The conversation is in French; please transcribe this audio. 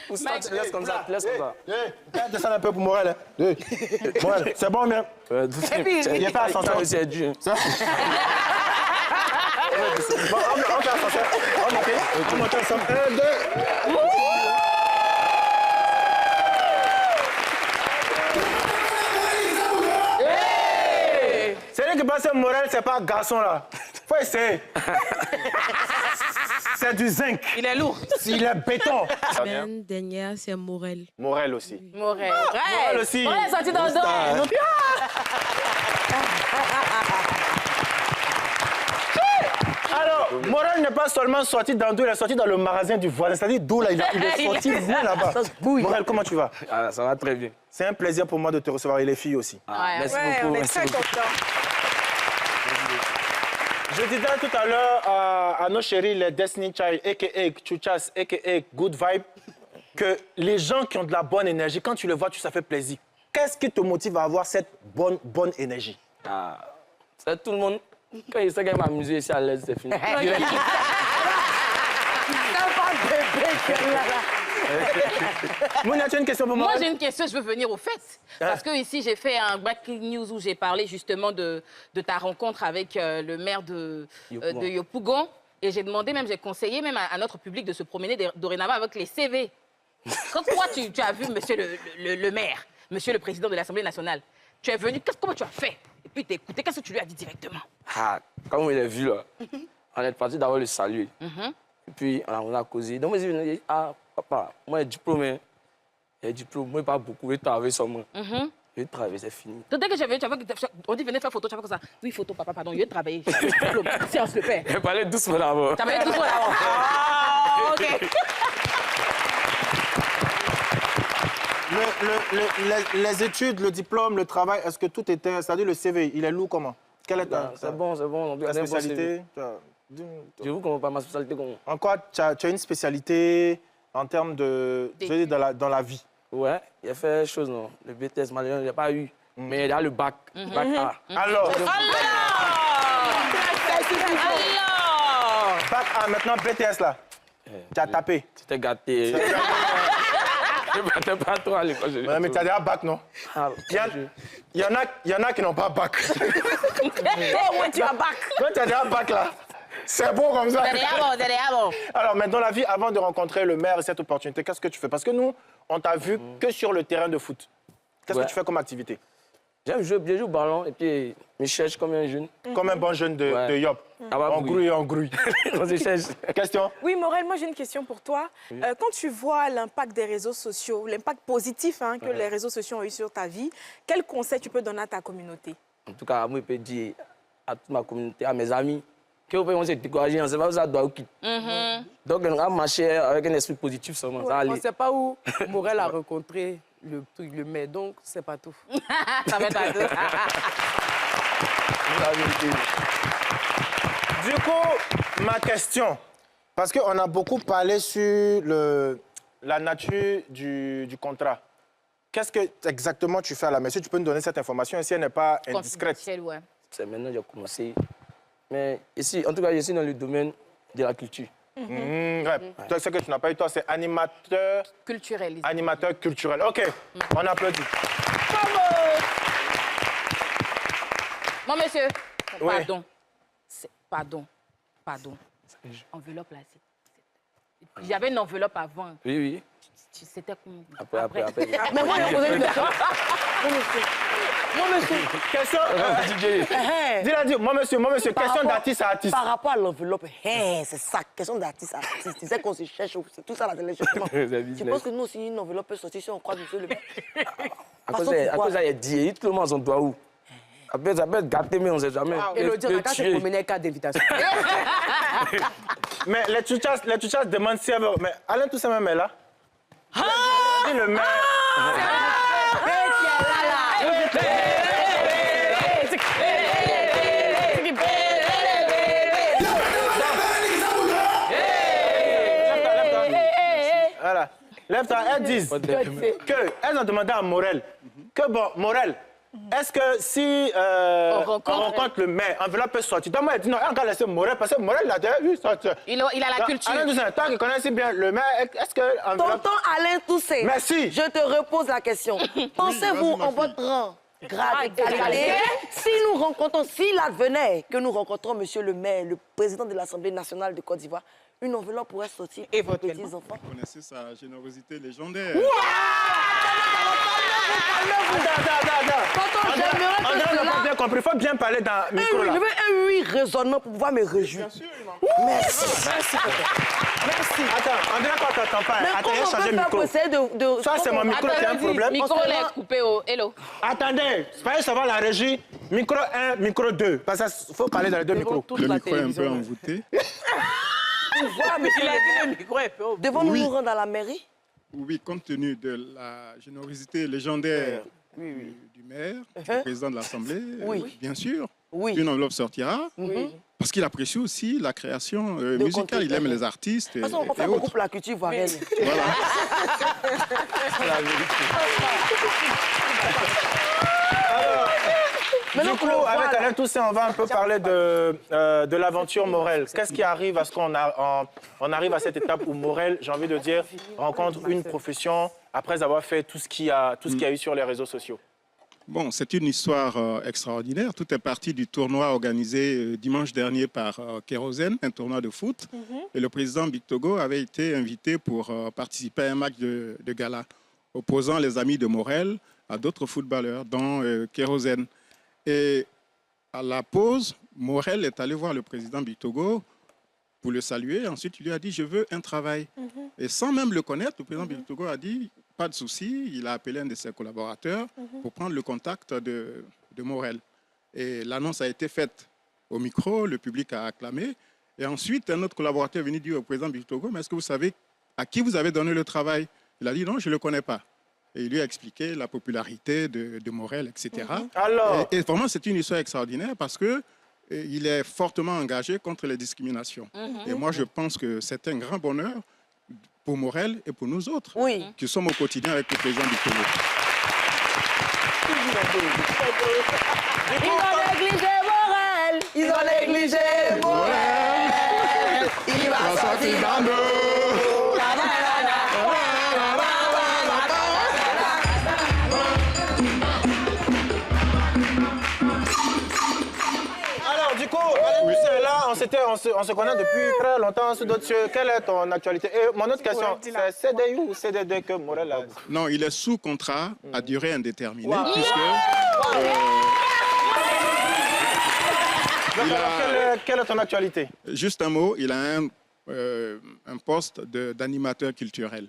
Laisse comme ça, laisse comme ça. Descends un peu pour Morel. Morel, c'est bon, bien. Il n'y a pas ascenseur. C'est dur. Bon, on fait ascenseur. On monte ensemble. 1, 2. C'est lui qui pense que Morel, c'est pas un garçon là. Faut essayer. C'est du zinc. Il est lourd. Il est béton. La semaine dernière, c'est Morel. Morel aussi. Morel. Morel aussi. Morel est sorti dans le dos. Alors, Morel n'est pas seulement sorti dans d'où, il est sorti dans le magasin du voisin. C'est-à-dire d'où là, il est sorti loin là-bas. Morel, comment tu vas? Ah, ça va très bien. C'est un plaisir pour moi de te recevoir et les filles aussi. Merci Ouais, beaucoup. on est Merci très beaucoup. contents. Je disais tout à l'heure à nos chéris, les Destiny Child, a.k.a. Chuchas, a.k.a. Good Vibe, que les gens qui ont de la bonne énergie, quand tu le vois, ça fait plaisir. Qu'est-ce qui te motive à avoir cette bonne énergie? Ah, c'est tout le monde. Quand il sait qu'il va m'amuser ici à l'aise, c'est fini. Mouna, tu as une question pour moi? Moi, j'ai une question, je veux venir au fait. Parce que ici, j'ai fait un breaking news où j'ai parlé justement de ta rencontre avec le maire de Yopougon. Et j'ai demandé, même j'ai conseillé même à notre public de se promener dorénavant avec les CV. Quand toi, tu as vu monsieur le maire, monsieur le président de l'Assemblée nationale, tu es venu, comment tu as fait? Et puis t'es écouté, qu'est-ce que tu lui as dit directement? Ah, comme il est vu là, on est parti d'abord le saluer. Et puis on a causé. Donc moi, je dit, ah, papa, moi j'ai diplômé. J'ai diplômé, moi pas beaucoup, j'ai travaillé sur moi. J'ai travaillé, c'est fini. Donc dès que j'ai venu, on dit venez faire photo, tu as fait comme ça. Oui, photo, papa, pardon, il a travaillé. Séance le père. J'ai parlé doucement d'abord. Tu as parlé doucement d'abord. Ah, ok. Les études, le diplôme, le travail, est-ce que tout était... C'est-à-dire le CV, il est lourd comment? Quelle est C'est bon, c'est bon. ta spécialité? Je vous comprends pas ma spécialité comment? En quoi tu as une spécialité en termes de... Je veux dire, dans la vie? Ouais, il a fait des choses, non. Le BTS, malheureusement, il n'a pas eu. Mais il a le bac. Bac A. Alors, Alors bac A, maintenant BTS là. Tu as tapé. C'était gâté. Je ne battais pas trop à l'école. Ouais, mais tu as déjà bac, non? Ah, Il y en a qui n'ont pas bac. au moins tu as bac. Toi, tu as déjà bac là. C'est bon comme ça. Derrière. Alors, mais dans la vie, avant de rencontrer le maire et cette opportunité, qu'est-ce que tu fais? Parce que nous, on t'a vu que sur le terrain de foot. Qu'est-ce que tu fais comme activité? J'aime jouer au ballon et puis je cherche comme un jeune. Comme un bon jeune de Yop. On grouille. On se cherche. Question? Oui, Morel, moi j'ai une question pour toi. Quand tu vois l'impact des réseaux sociaux, l'impact positif que les réseaux sociaux ont eu sur ta vie, quel conseil tu peux donner à ta communauté? En tout cas, moi, je peux dire à toute ma communauté, à mes amis, que on s'est découragé, on ne sait pas où ça doit quitter. Donc, on va marcher avec un esprit positif seulement. Ouais, on ne sait pas où Morel a rencontré le maire, donc c'est pas tout. Ça va être à deux. Du coup, ma question, parce qu'on a beaucoup parlé sur la nature du contrat. Qu'est-ce que exactement tu fais à la maison? Tu peux nous donner cette information si elle n'est pas indiscrète. Ouais. C'est maintenant que j'ai commencé. Mais ici, en tout cas, je suis dans le domaine de la culture. Ouais. Toi, ce que tu n'as pas eu, toi, c'est animateur Culturel. Animateur culturel. OK, on applaudit. Mon monsieur, Oui. pardon. Enveloppe là. Il y avait une enveloppe avant. Oui. C'était comme... Après. Mais moi, j'ai posé une question. Mon monsieur. Question. Dis-la. Moi, monsieur, question d'artiste à artiste. Par rapport à l'enveloppe, c'est ça, question d'artiste à artiste. C'est ça qu'on se cherche, c'est tout ça la téléchargement. Tu penses que nous aussi, une enveloppe peut sortir si on croise monsieur le maire? À cause de ça, il a dit, tout le monde s'en doit où? Après, ça peut être gâté, mais on ne sait jamais. Et le dire, quand c'est promené avec carte d'invitation. Mais les tuchas demandent si elle veut... Mais Alain Toussaint même est là. Dis le maire. Voilà. Lève-toi, elles disent qu'elles ont demandé à Morel que bon, Morel, Est-ce que si on rencontre le maire, enveloppe peut sortir. Toi, moi, il dit non, on va laisser Morel, parce que Morel, il a déjà vu sortir. Il a la culture. Alain Toussaint, toi qui connais si bien le maire, est-ce que... Tonton Alain Toussaint, merci. Je te repose la question. Pensez-vous en votre rang, grade et qualité, si nous rencontrons, s'il advenait que nous rencontrons monsieur le maire, le président de l'Assemblée nationale de Côte d'Ivoire, une enveloppe pourrait sortir et pour les petits enfants. Vous connaissez sa générosité légendaire. Tonton, j'aimerais que cela... bien compris, il faut bien parler dans le micro là. Je veux un oui raisonnant pour pouvoir me réjouir. Merci. Merci. Attends, André, quand t'entends pas, Mais attends, comment on changer peut le faire micro. pour essayer de... Ça, c'est mon micro qui a un problème. Le micro est coupé au hello. Attendez, c'est ça va la régie. Micro 1, micro 2. Parce qu'il faut parler dans les deux micros. Le micro est un peu envoûté. Devons-nous nous rendre à la mairie? Oui, compte tenu de la générosité légendaire du maire, du président de l'Assemblée, bien sûr, une enveloppe sortira. Parce qu'il apprécie aussi la création musicale. Il aime les artistes et, De toute façon, on fait beaucoup pour la culture ivoirienne. Voilà. Du coup, avec Alain Toussaint, on va un peu parler de l'aventure Morel. Qu'est-ce qui arrive à ce qu'on arrive à cette étape où Morel, j'ai envie de dire, rencontre une profession après avoir fait tout ce qu'il y a eu sur les réseaux sociaux? Bon, c'est une histoire extraordinaire. Tout est parti du tournoi organisé dimanche dernier par Kérosène, un tournoi de foot. Et le président Bictogo avait été invité pour participer à un match de gala, opposant les amis de Morel à d'autres footballeurs, dont Kérosène. Et à la pause, Morel est allé voir le président Bictogo pour le saluer. Ensuite, il lui a dit « Je veux un travail ». Et sans même le connaître, le président Bictogo a dit « Pas de souci ». Il a appelé un de ses collaborateurs pour prendre le contact de Morel. Et l'annonce a été faite au micro, le public a acclamé. Et ensuite, un autre collaborateur est venu dire au président Bictogo « Mais est-ce que vous savez à qui vous avez donné le travail ?» Il a dit « Non, je ne le connais pas ». Et il lui a expliqué la popularité de Morel, etc. Alors... Et vraiment, c'est une histoire extraordinaire parce qu'il est fortement engagé contre les discriminations. Et moi, je pense que c'est un grand bonheur pour Morel et pour nous autres qui sommes au quotidien avec le président du Congo. Ils ont négligé Morel. Ils ont négligé Morel. Il va sortir dans l'eau. On se connaît depuis très longtemps sur d'autres cieux. Quelle est ton actualité? Et mon autre question, c'est CDI ou CDD que Morel a? Non, il est sous contrat à durée indéterminée. Puisque, quelle est ton actualité? Juste un mot, il a un poste d'animateur culturel.